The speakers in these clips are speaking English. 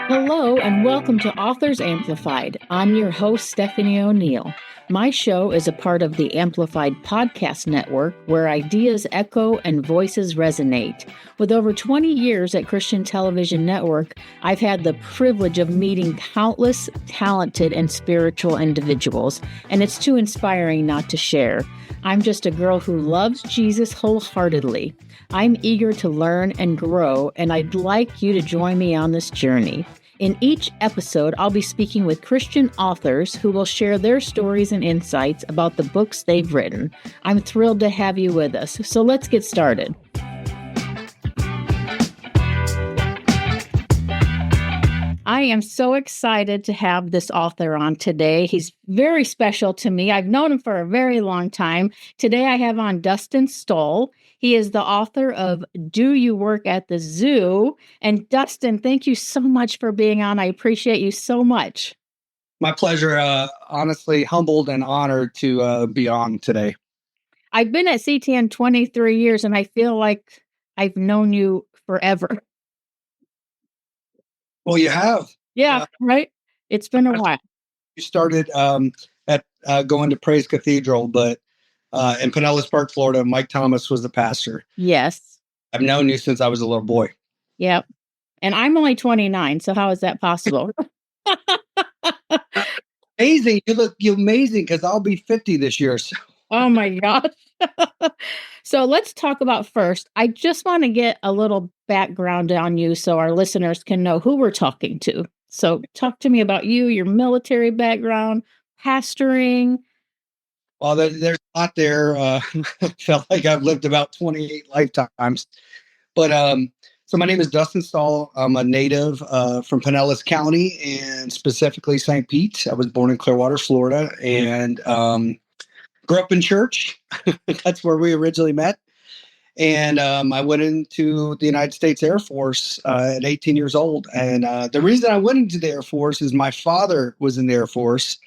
Hello and welcome to Authors Amplified. I'm your host, Stephanie O'Neill. My show is a part of the Amplified Podcast Network where ideas echo and voices resonate. With over 20 years at Christian Television Network, I've had the privilege of meeting countless talented and spiritual individuals, and it's too inspiring not to share. I'm just a girl who loves Jesus wholeheartedly. I'm eager to learn and grow, and I'd like you to join me on this journey. In each episode, I'll be speaking with Christian authors who will share their stories and insights about the books they've written. I'm thrilled to have you with us, so let's get started. I am so excited to have this author on today. He's very special to me. I've known him for a very long time. Today I have on Dustin Stull. He is the author of Do You Work at the Zoo? And Dustin, thank you so much for being on. I appreciate you so much. My pleasure. Honestly, humbled and honored to be on today. I've been at CTN 23 years, and I feel like I've known you forever. Well, you have. Yeah, right? It's been a while. You started at going to Praise Cathedral, but in Pinellas Park, Florida, Mike Thomas was the pastor. Yes. I've known you since I was a little boy. Yep. And I'm only 29, so how is that possible? Amazing. You're amazing because I'll be 50 this year. So. Oh my gosh. So let's talk about first. I just want to get a little background on you so our listeners can know who we're talking to. So talk to me about you, your military background, pastoring. Well, there's a lot there. Felt like I've lived about 28 lifetimes. But so my name is Dustin Stull. I'm a native from Pinellas County and specifically St. Pete. I was born in Clearwater, Florida, and grew up in church. That's where we originally met. And I went into the United States Air Force at 18 years old. And the reason I went into the Air Force is my father was in the Air Force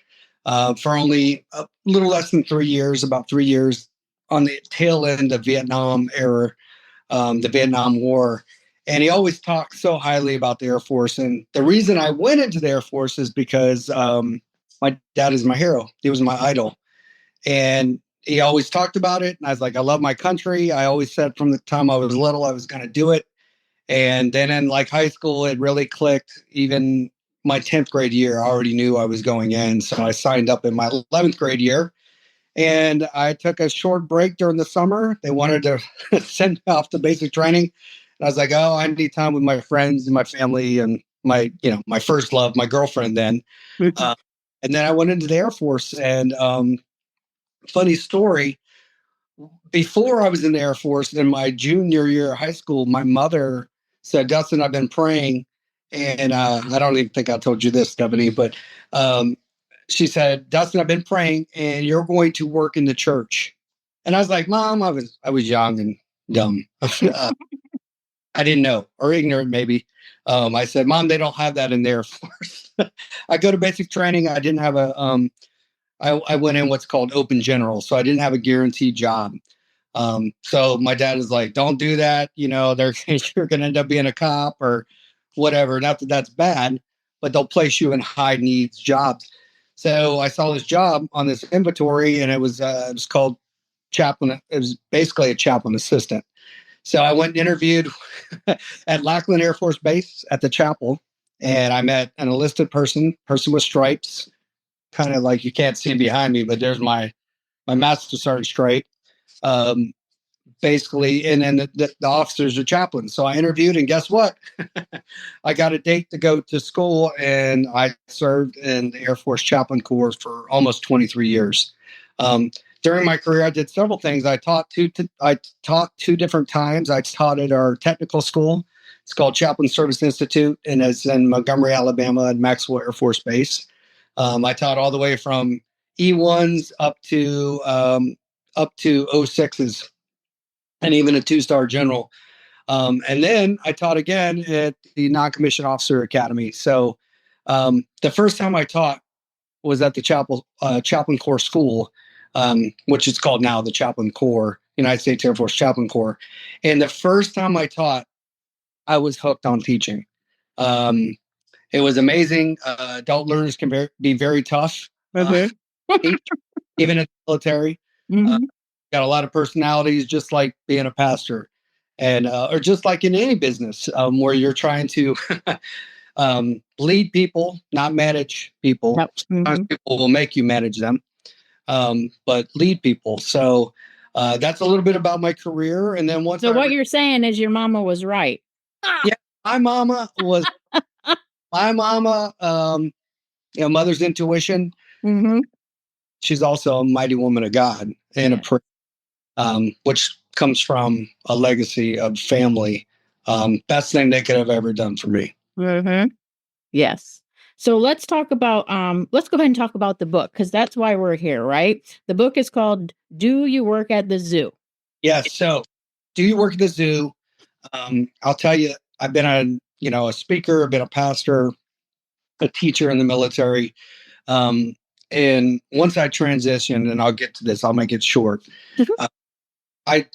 for only a little less than 3 years, about 3 years on the tail end of Vietnam era, the Vietnam War. And he always talked so highly about the Air Force. And the reason I went into the Air Force is because my dad is my hero. He was my idol. And he always talked about it. And I was like, I love my country. I always said from the time I was little, I was going to do it. And then in like high school, it really clicked. Even my 10th grade year, I already knew I was going in. So I signed up in my 11th grade year. And I took a short break during the summer. They wanted to send me off to basic training. And I was like, oh, I need time with my friends and my family and my first love, my girlfriend then. And then I went into the Air Force. And funny story, before I was in the Air Force in my junior year of high school, my mother said, Dustin, I've been praying. And I don't even think I told you this, Stephanie, but she said, Dustin, I've been praying and you're going to work in the church. And I was like, Mom, I was young and dumb. I didn't know, or ignorant maybe. I said, Mom, they don't have that in the Air Force. I go to basic training. I didn't have I went in what's called open general. So I didn't have a guaranteed job. So my dad is like, don't do that. You're going to end up being a cop or whatever. Not that that's bad, but they'll place you in high needs jobs. So I saw this job on this inventory and it was called chaplain. It was basically a chaplain assistant. So I went and interviewed at Lackland Air Force Base at the chapel. And I met an enlisted person with stripes, kind of like you can't see behind me, but there's my master sergeant stripe. Basically, and then the officers are chaplains. So I interviewed, and guess what? I got a date to go to school, and I served in the Air Force Chaplain Corps for almost 23 years. During my career, I did several things. I taught two different times. I taught at our technical school. It's called Chaplain Service Institute, and it's in Montgomery, Alabama, at Maxwell Air Force Base. I taught all the way from E1s up to 06s. And even a 2-star general. And then I taught again at the Non-Commissioned Officer Academy. So the first time I taught was at the Chaplain Corps School, which is called now the Chaplain Corps. United States Air Force Chaplain Corps. And the first time I taught, I was hooked on teaching. It was amazing. Adult learners can be very tough, even in the military. Mm-hmm. Got a lot of personalities, just like being a pastor, and or just like in any business where you're trying to lead people, not manage people. Yep. Sometimes Mm-hmm. people will make you manage them, but lead people. So that's a little bit about my career. And then once So what you're saying is your mama was right. yeah, my mama was my mama. Mother's intuition. Mm-hmm. She's also a mighty woman of God and a prayer, which comes from a legacy of family. Best thing they could have ever done for me. Mm-hmm. Yes. So let's talk about let's go ahead and talk about the book, because that's why we're here, right? The book is called Do You Work at the Zoo? Yes. So, do you work at the zoo? I'll tell you, I've been a speaker, I've been a pastor, a teacher in the military. And once I transitioned, and I'll get to this, I'll make it short. I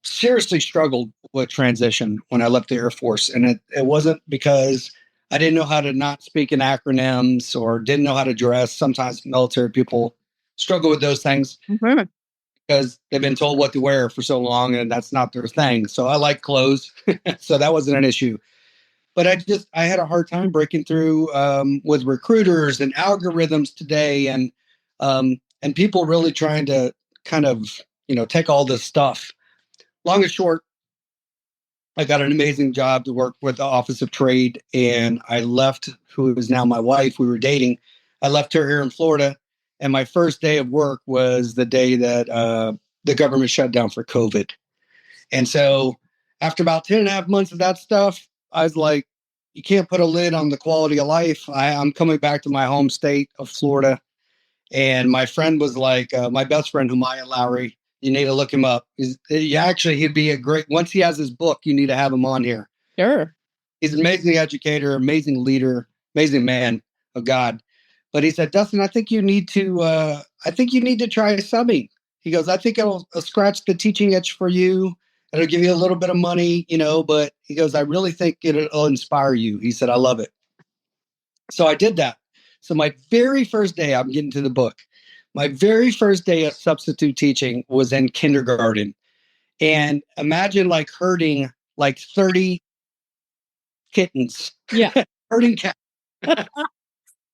seriously struggled with transition when I left the Air Force. And it wasn't because I didn't know how to not speak in acronyms or didn't know how to dress. Sometimes military people struggle with those things because they've been told what to wear for so long and that's not their thing. So I like clothes. So that wasn't an issue. But I had a hard time breaking through with recruiters and algorithms today, and people really trying to kind of take all this stuff. Long and short, I got an amazing job to work with the Office of Trade, and I left who is now my wife. We were dating. I left her here in Florida, and my first day of work was the day that the government shut down for COVID. And so after about 10 and a half months of that stuff, I was like, you can't put a lid on the quality of life. I'm coming back to my home state of Florida. And my friend was like, my best friend, Humaya Lowry, you need to look him up. He'd be a great, once he has his book, you need to have him on here. Sure. He's an amazing educator, amazing leader, amazing man of God. But he said, Dustin, I think you need to try subbing. He goes, I think it'll scratch the teaching itch for you. It'll give you a little bit of money, but he goes, I really think it'll inspire you. He said, I love it. So I did that. So my very first day, I'm getting to the book. My very first day of substitute teaching was in kindergarten. And imagine like herding like 30 kittens. Yeah. Herding cats.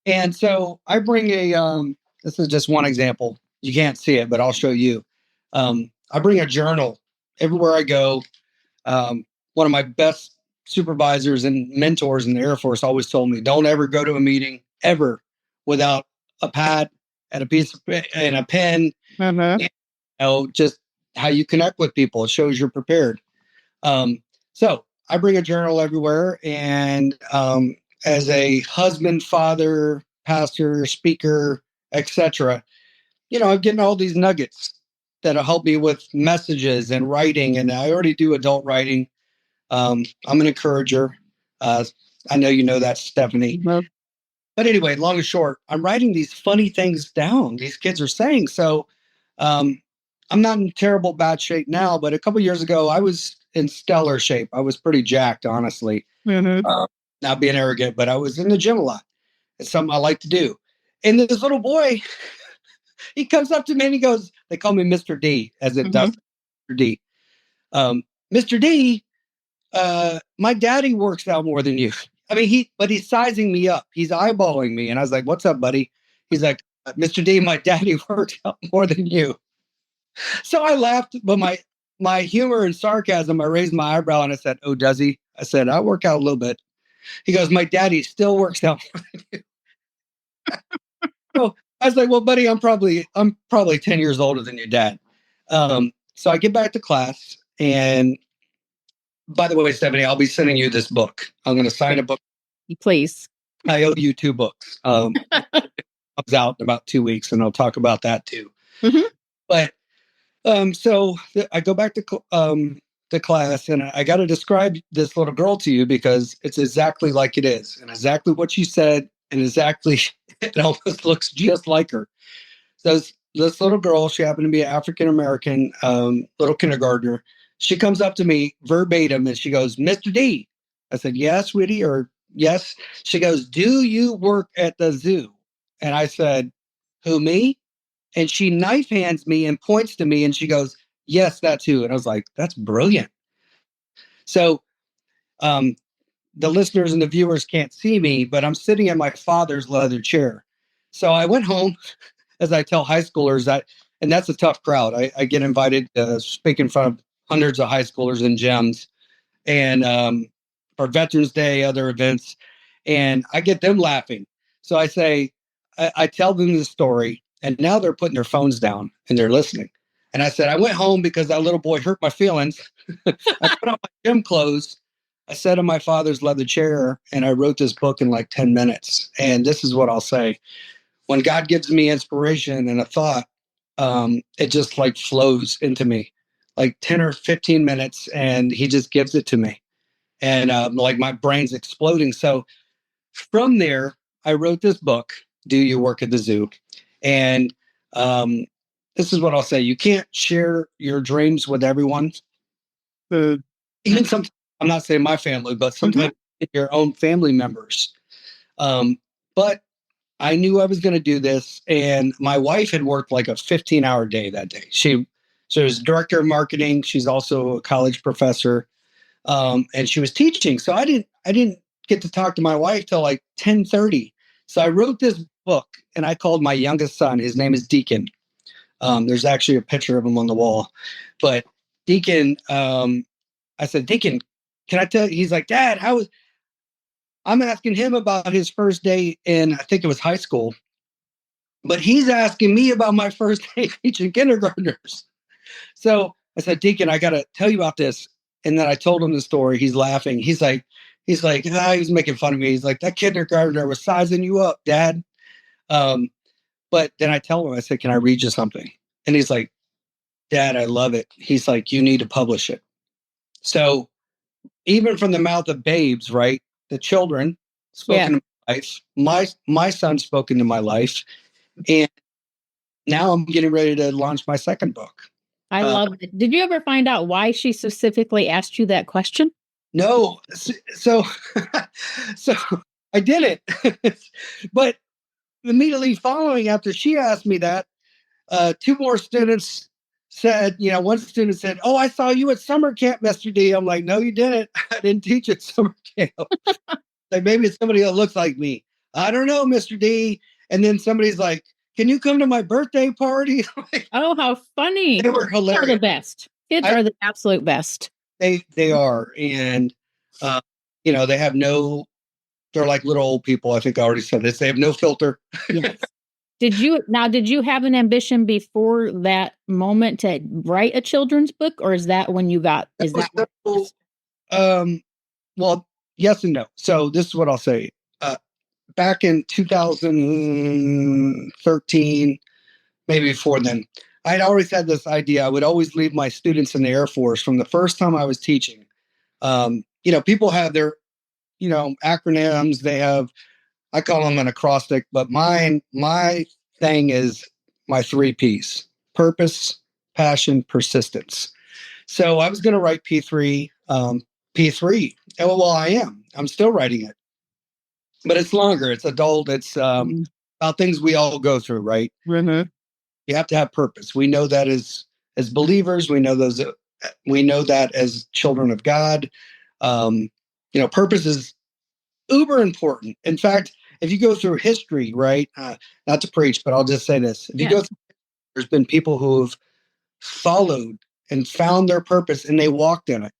And so I bring this is just one example. You can't see it, but I'll show you. I bring a journal everywhere I go. One of my best supervisors and mentors in the Air Force always told me, don't ever go to a meeting ever without a pad and a pen. Just how you connect with people. It shows you're prepared. So I bring a journal everywhere, and as a husband, father, pastor, speaker, etc., I'm getting all these nuggets that'll help me with messages and writing. And I already do adult writing. I'm an encourager. I know you know that, Stephanie. Well, But anyway, long and short, I'm writing these funny things down these kids are saying. So I'm not in terrible bad shape now, but a couple years ago, I was in stellar shape. I was pretty jacked, honestly. Not being arrogant, but I was in the gym a lot. It's something I like to do. And this little boy, he comes up to me and he goes, they call me Mr. D, as it does, Mr. D. Mr. D, my daddy works out more than you. I mean, he's sizing me up. He's eyeballing me. And I was like, what's up, buddy? He's like, Mr. D, my daddy works out more than you. So I laughed, but my humor and sarcasm, I raised my eyebrow and I said, oh, does he? I said, I work out a little bit. He goes, my daddy still works out more than you. So I was like, well, buddy, I'm probably 10 years older than your dad. So I get back to class, and by the way, Stephanie, I'll be sending you this book. I'm going to sign a book. Please. I owe you 2 books. It comes out in about 2 weeks, and I'll talk about that too. But so I go back to class, and I got to describe this little girl to you because it's exactly like it is, and exactly what she said, and exactly it almost looks just like her. So this little girl, she happened to be an African American little kindergartner. She comes up to me verbatim and she goes, "Mr. D." I said, "Yes, sweetie," or "Yes." She goes, "Do you work at the zoo?" And I said, "Who, me?" And she knife hands me and points to me and she goes, "Yes, that's who." And I was like, "That's brilliant." So um, the listeners and the viewers can't see me, but I'm sitting in my father's leather chair. So I went home, as I tell high schoolers that, and that's a tough crowd. I get invited to speak in front of hundreds of high schoolers in GEMS and for Veterans Day, other events, and I get them laughing. So I say, I tell them the story, and now they're putting their phones down and they're listening. And I said, I went home because that little boy hurt my feelings. I put on my gym clothes. I sat in my father's leather chair and I wrote this book in like 10 minutes. And this is what I'll say. When God gives me inspiration and a thought, it just like flows into me like 10 or 15 minutes and he just gives it to me. And like my brain's exploding. So from there, I wrote this book, Do You Work at the Zoo? And um, this is what I'll say. You can't share your dreams with everyone. Even sometimes, I'm not saying my family, but sometimes your own family members. But I knew I was going to do this. And my wife had worked like a 15-hour day that day. She was director of marketing. She's also a college professor. And she was teaching. So I didn't get to talk to my wife till like 10:30. So I wrote this book and I called my youngest son. His name is Deacon. There's actually a picture of him on the wall. But Deacon, I said, "Deacon, can I tell you?" He's like, "Dad, how was?" I'm asking him about his first day in, I think it was high school, but he's asking me about my first day teaching kindergartners. So I said, "Deacon, I got to tell you about this." And then I told him the story. He's laughing. He was making fun of me. He's like, "That kindergartner was sizing you up, Dad." Um, but then I tell him, I said, "Can I read you something?" And he's like, "Dad, I love it." He's like, "You need to publish it." So even from the mouth of babes, right? The children spoken to my life. My son spoken to my life. And now I'm getting ready to launch my second book. I love it. Did you ever find out why she specifically asked you that question? No. So, so I did it. But immediately following after she asked me that, two more students said, one student said, "Oh, I saw you at summer camp yesterday." I'm like, "No, you didn't. I didn't teach at summer camp." Like maybe it's somebody that looks like me. "I don't know, Mr. D." And then somebody's like, "Can you come to my birthday party?" Oh, how funny. They were hilarious. Kids are the best. Kids are the absolute best. They are. And, they have they're like little old people. I think I already said this. They have no filter. Yes. Did you have an ambition before that moment to write a children's book, or is that when you got, well, yes and no. So this is what I'll say. Back in 2013, maybe before then, I'd always had this idea. I would always leave my students in the Air Force from the first time I was teaching. People have their, acronyms. They have, I call them an acrostic, but my thing is my 3 Ps: purpose, passion, persistence. So I was going to write P3, P3. Well, I am. I'm still writing it, but it's longer. It's adult. It's about things we all go through, right? Mm-hmm. You have to have purpose. We know that as believers. We know that as children of God. Purpose is uber important. In fact, if you go through history, right? Not to preach, but I'll just say this: if you go through, there's been people who have followed and found their purpose, and they walked in it.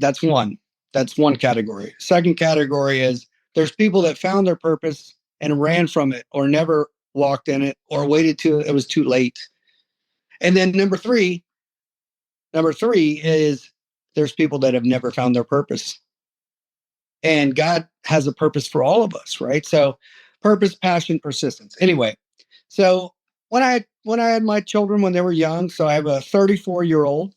That's one. That's one category. Second category is there's people that found their purpose and ran from it, or never walked in it, or waited till it was too late. And then number three is there's people that have never found their purpose. And God has a purpose for all of us, right? So purpose, passion, persistence. Anyway, so when I had my children when they were young, so I have a 34-year-old.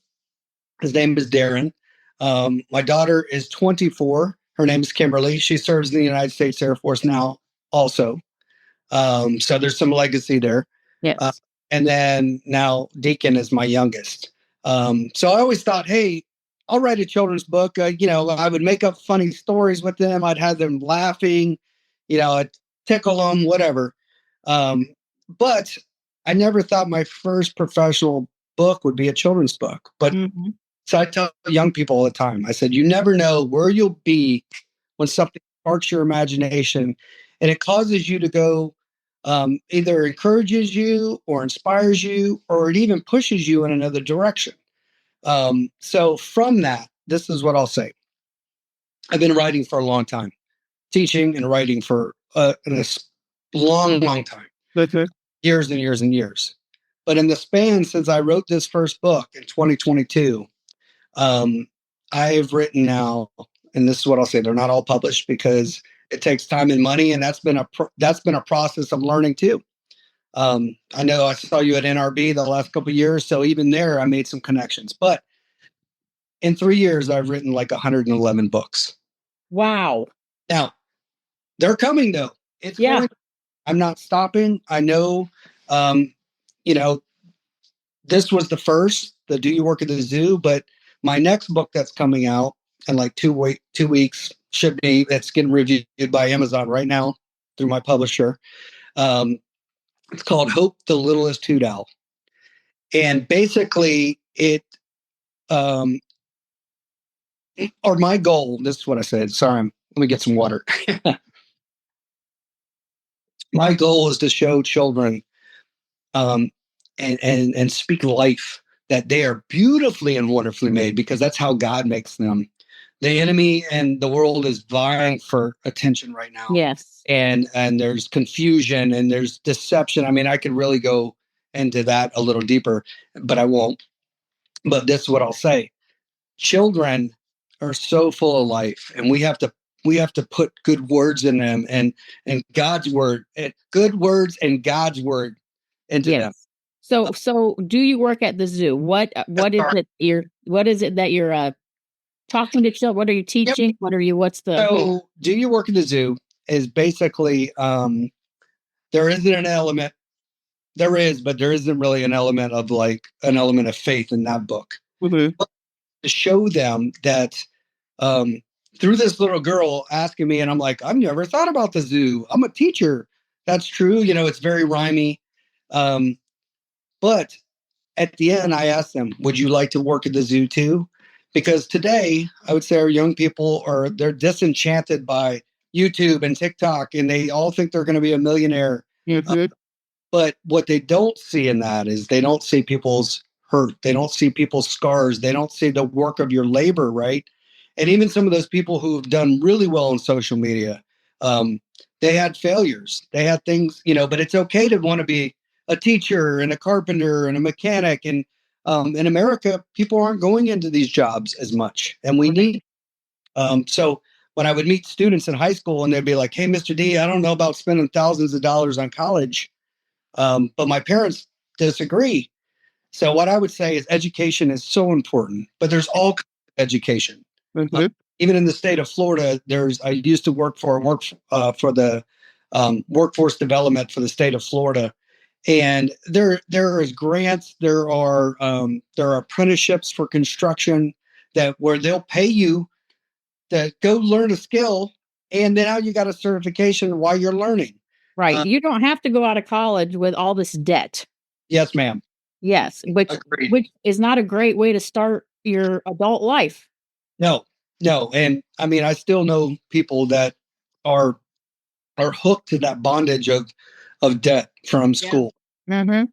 His name is Darren. My daughter is 24. Her name is Kimberly. She serves in the United States Air Force now also. So there's some legacy there. Uh, Yes. and then now Deacon is my youngest. So I always thought, hey, I'll write a children's book. I would make up funny stories with them. I'd have them laughing, I'd tickle them, whatever. Um, but I never thought my first professional book would be a children's book. But Mm-hmm. so I tell young people all the time, I said, you never know where you'll be when something sparks your imagination and it causes you to go, either encourages you or inspires you, or it even pushes you in another direction. So from that, this is what I'll say. I've been writing for a long time, teaching and writing for a long, long time, years and years and years. But in the span since I wrote this first book in 2022, um, I've written now, and this is what I'll say: they're not all published because it takes time and money, and that's been a process of learning too. I know I saw you at NRB the last couple of years, so even there I made some connections. But in 3 years, I've written like 111 books. Wow. Now they're coming though. It's Yeah. going. I'm not stopping. I know. Um, you know, this was the first, the Do You Work at the Zoo? But my next book that's coming out in like 2 weeks should be, that's getting reviewed by Amazon right now through my publisher. Um, it's called Hope the Littlest Hoot Owl. And basically um, or my goal, this is what I said. Sorry, let me get some water. My goal is to show children, um, and speak life, that they are beautifully and wonderfully made, because that's how God makes them. The enemy and the world is vying for attention right now. Yes. And there's confusion and there's deception. I mean, I could really go into that a little deeper, but I won't. But this is what I'll say. Children are so full of life, and we have to put good words in them, and God's word, and good words and God's word into them. Yes. So do you work at the zoo? What is it that you're talking to children? What are you Yep. teaching? What's the So, Do You Work in the Zoo is basically, there isn't an element, there is, but there isn't really an element of like an element of faith in that book. Mhm. But to show them that, um, through this little girl asking me, and I'm like, I've never thought about the zoo. I'm a teacher. That's true. It's very rhymy. Um, but at the end, I asked them, would you like to work at the zoo too? Because today, I would say our young people they're disenchanted by YouTube and TikTok, and they all think they're going to be a millionaire. Mhm. But what they don't see in that is they don't see people's hurt. They don't see people's scars. They don't see the work of your labor, right? And even some of those people who've done really well on social media, um, they had failures. They had things, but it's okay to want to be a teacher and a carpenter and a mechanic. And in America, people aren't going into these jobs as much, and we need. So when I would meet students in high school and they'd be like, "Hey, Mr. D, I don't know about spending thousands of dollars on college." But my parents disagree. So what I would say is education is so important, but there's all kinds of education. Mhm. Even in the state of Florida, I used to for the workforce development for the state of Florida, and there is grants, there are apprenticeships for construction that where they'll pay you to go learn a skill, and then now you got a certification while you're learning. Right. You don't have to go out of college with all this debt. Yes, ma'am. Yes, Agreed. which is not a great way to start your adult life. No, no, and I mean, I still know people that are are hooked to that bondage of debt from Yeah. school. Mhm.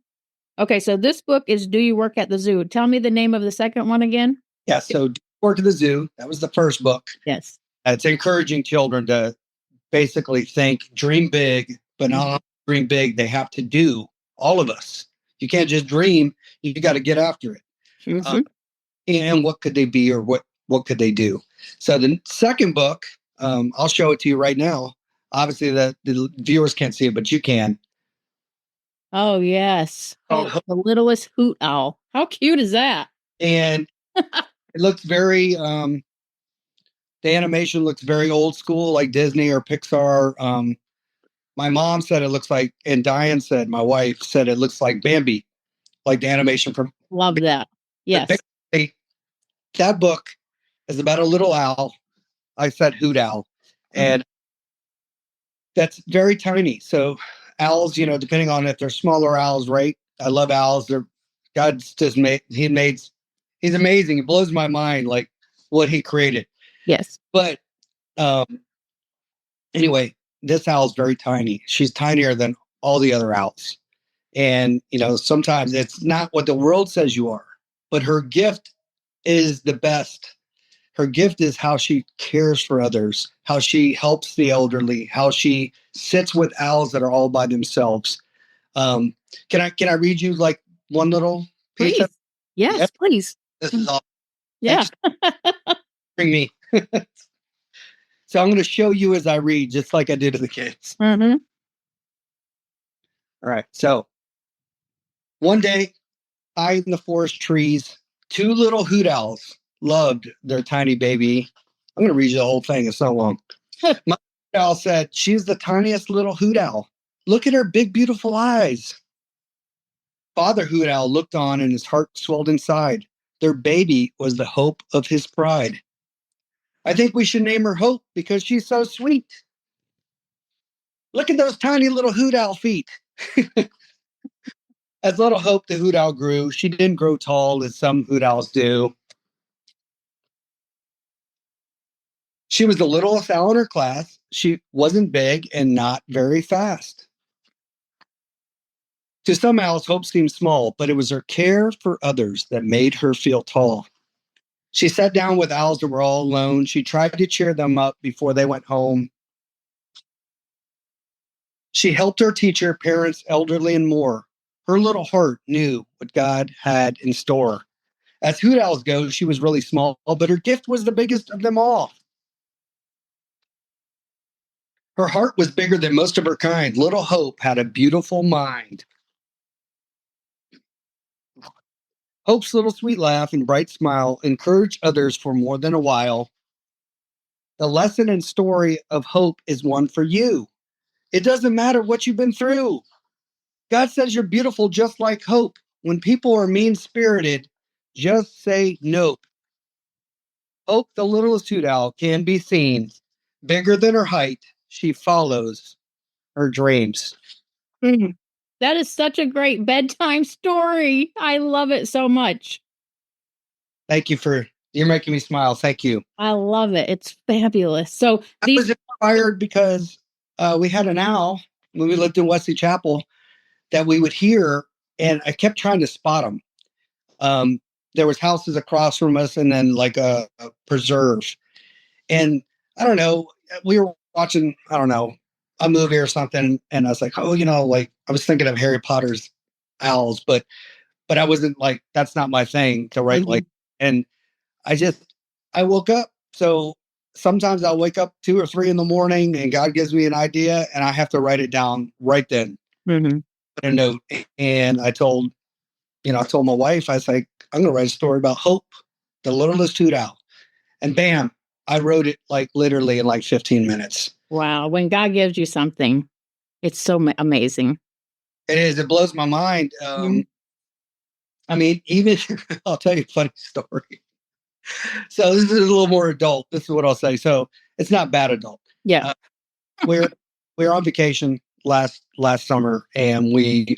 Okay, so this book is Do You Work at the Zoo? Tell me the name of the second one again. Yeah, so Work at the Zoo, that was the first book. Yes. It's encouraging children to basically think, dream big, but not only dream big, they have to do, all of us. You can't just dream, you got to get after it. Uh, Mhm. and what could they be, or what could they do? So the second book, I'll show it to you right now. Obviously, the viewers can't see it, but you can. Oh, yes. Oh, The littlest hoot owl. How cute is that? and it looks very, the animation looks very old school, like Disney or Pixar. My mom said it looks like, and Diane said, my wife said it looks like Bambi, like the animation from. Love that. Yes. Basically, that book is about a little owl. I said hoot owl, and that's very tiny. So owls, depending on if they're smaller owls, right? I love owls. God's just he's amazing. It blows my mind, like what he created. Yes. But anyway, this owl's very tiny. She's tinier than all the other owls. And, sometimes it's not what the world says you are, but her gift is the best. Her gift is how she cares for others, how she helps the elderly, how she sits with owls that are all by themselves. Can I read you like one little piece? Please. Yes, Yep. please. This is all. Yeah. Bring me. So I'm going to show you as I read, just like I did to the kids. Mm-hmm. All right. So one day, high in the forest trees, two little hoot owls loved their tiny baby. I'm going to read you the whole thing. It's so long. My hoot owl said, "She's the tiniest little hoot owl. Look at her big, beautiful eyes." Father hoot owl looked on and his heart swelled inside. Their baby was the hope of his pride. "I think we should name her Hope because she's so sweet. Look at those tiny little hoot owl feet." As little Hope the hoot owl grew, she didn't grow tall as some hoot owls do. She was the littlest owl in her class. She wasn't big and not very fast. To some owls, Hope seemed small, but it was her care for others that made her feel tall. She sat down with owls that were all alone. She tried to cheer them up before they went home. She helped her teacher, parents, elderly, and more. Her little heart knew what God had in store. As hoot owls go, she was really small, but her gift was the biggest of them all. Her heart was bigger than most of her kind. Little Hope had a beautiful mind. Hope's little sweet laugh and bright smile encouraged others for more than a while. The lesson and story of Hope is one for you. It doesn't matter what you've been through. God says you're beautiful just like Hope. When people are mean spirited, just say nope. Hope, the littlest hoot owl, can be seen. Bigger than her height, she follows her dreams. Mm. That is such a great bedtime story. I love it so much. Thank you you're making me smile. Thank you. I love it. It's fabulous. So I was inspired because we had an owl when we lived in Wesley Chapel that we would hear, and I kept trying to spot them. There was houses across from us and then like a preserve. And I don't know, we were watching, I don't know, a movie or something. And I was like, oh, like I was thinking of Harry Potter's owls, but I wasn't like, that's not my thing to write. Like, and I woke up. So sometimes I'll wake up 2 or 3 in the morning and God gives me an idea and I have to write it down right then. Put a note. And I told my wife, I was like, I'm going to write a story about Hope, the littlest hoot owl. And bam, I wrote it like literally in like 15 minutes. Wow. When God gives you something, it's so amazing. It is. It blows my mind. I mean, even I'll tell you a funny story. So this is a little more adult. This is what I'll say. So it's not bad adult. Yeah. We were on vacation last summer, and we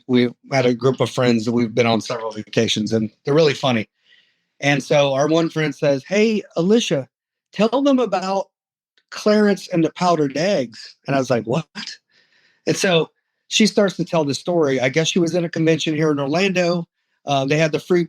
had a group of friends that we've been on several vacations, and they're really funny. And so our one friend says, "Hey, Alicia, tell them about Clarence and the powdered eggs." And I was like, "What?" And so she starts to tell the story. I guess she was in a convention here in Orlando. They had the free,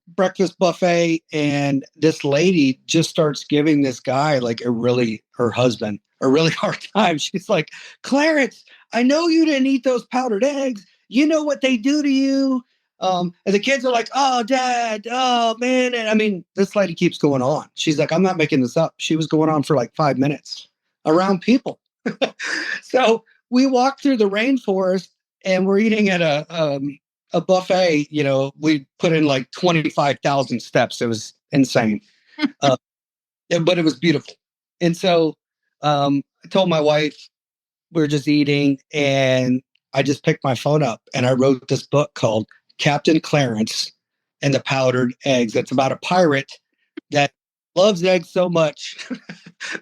breakfast buffet, and this lady just starts giving this guy her husband, a really hard time. She's like, "Clarence, I know you didn't eat those powdered eggs. You know what they do to you." And the kids are like, "Oh, Dad, oh man." And I mean, this lady keeps going on. She's like, "I'm not making this up." She was going on for like 5 minutes around people. So we walked through the rainforest and we're eating at a buffet. We put in like 25,000 steps. It was insane. But it was beautiful. And so I told my wife, we were just eating, and I just picked my phone up and I wrote this book called Captain Clarence and the Powdered Eggs. It's about a pirate that loves eggs so much,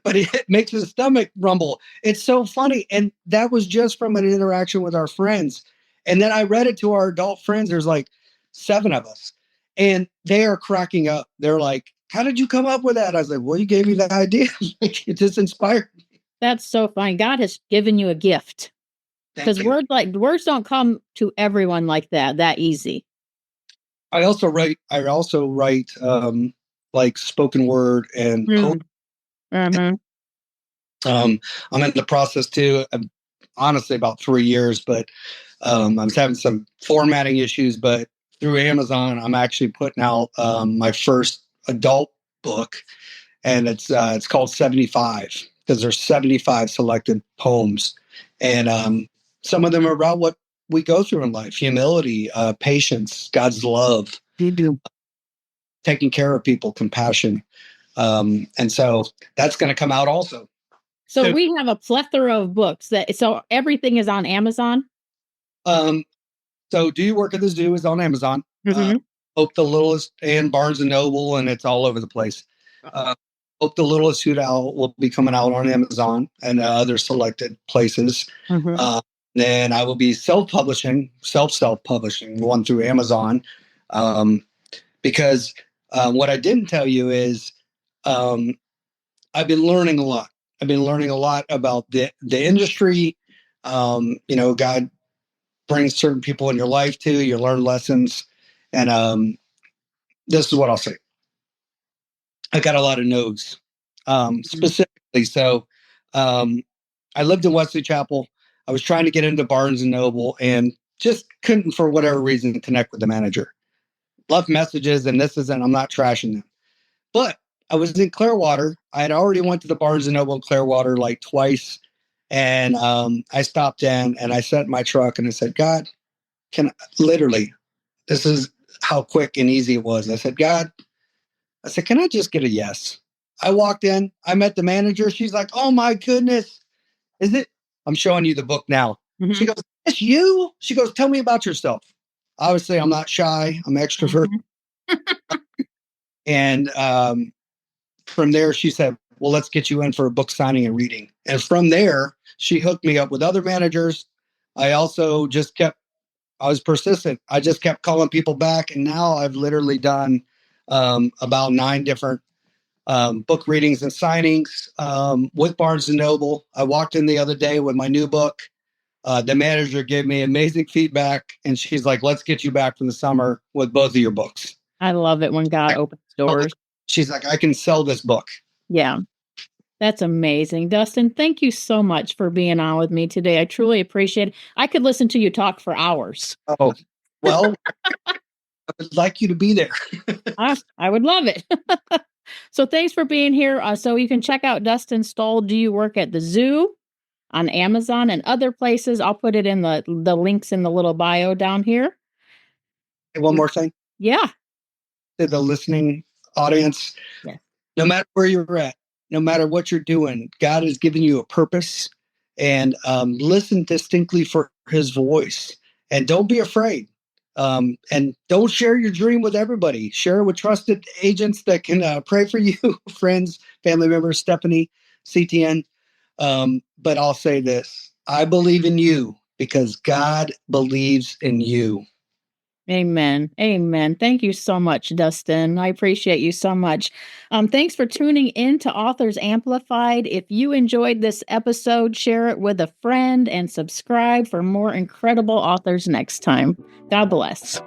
but it makes his stomach rumble. It's so funny. And that was just from an interaction with our friends. And then I read it to our adult friends. There's like 7 of us, and they are cracking up. They're like, how did you come up with that? I was like, well, you gave me that idea. It just inspired me. That's so funny. God has given you a gift, Thank because you. words don't come to everyone like that easy. I also write like spoken word and poetry. Mm-hmm. I'm in the process too. Honestly, about 3 years, but I was having some formatting issues. But through Amazon, I'm actually putting out my first adult book, and it's called 75 because there's 75 selected poems, and some of them are about what we go through in life: humility, patience, God's love, taking care of people, compassion. And so that's going to come out also. So we have a plethora of books so everything is on Amazon. So Do You Work at the Zoo is on Amazon. Mm-hmm. Hope the Littlest and Barnes and Noble, and it's all over the place. Hope the Littlest Hoot Owl will be coming out on Amazon and other selected places. Mm-hmm. Then I will be self-publishing one through Amazon, because what I didn't tell you is I've been learning a lot. I've been learning a lot about the industry. God brings certain people in your life too. You learn lessons, and this is what I'll say. I got a lot of no's, specifically. So, I lived in Wesley Chapel. I was trying to get into Barnes and Noble and just couldn't, for whatever reason, connect with the manager. Left messages, and this isn't. I'm not trashing them, but I was in Clearwater. I had already went to the Barnes and Noble in Clearwater like twice, and I stopped in and I sat in my truck and I said, God, can literally, this is how quick and easy it was. I said, God, I said, can I just get a yes? I walked in, I met the manager. She's like, oh my goodness, is it? I'm showing you the book now. Mm-hmm. She goes, it's you? She goes, tell me about yourself. Obviously, I'm not shy. I'm extrovert. Mm-hmm. And from there, she said, well, let's get you in for a book signing and reading. And from there, she hooked me up with other managers. I also I was persistent. I just kept calling people back. And now I've literally done about 9 different book readings and signings with Barnes and Noble. I walked in the other day with my new book. The manager gave me amazing feedback, and she's like, let's get you back from the summer with both of your books. I love it when God opens doors. She's like, I can sell this book. Yeah. That's amazing. Dustin, thank you so much for being on with me today. I truly appreciate it. I could listen to you talk for hours. Oh, well, I would like you to be there. I would love it. So thanks for being here. So you can check out Dustin Stull, Do You Work at the Zoo, on Amazon and other places. I'll put it in the links in the little bio down here. Hey, one more thing. Yeah. To the listening audience, yeah. No matter where you're at, no matter what you're doing, God has given you a purpose, and listen distinctly for his voice, and don't be afraid. And don't share your dream with everybody. Share it with trusted agents that can pray for you, friends, family members, Stephanie, CTN. But I'll say this: I believe in you because God believes in you. Amen. Amen. Thank you so much, Dustin. I appreciate you so much. Thanks for tuning in to Authors Amplified. If you enjoyed this episode, share it with a friend and subscribe for more incredible authors next time. God bless.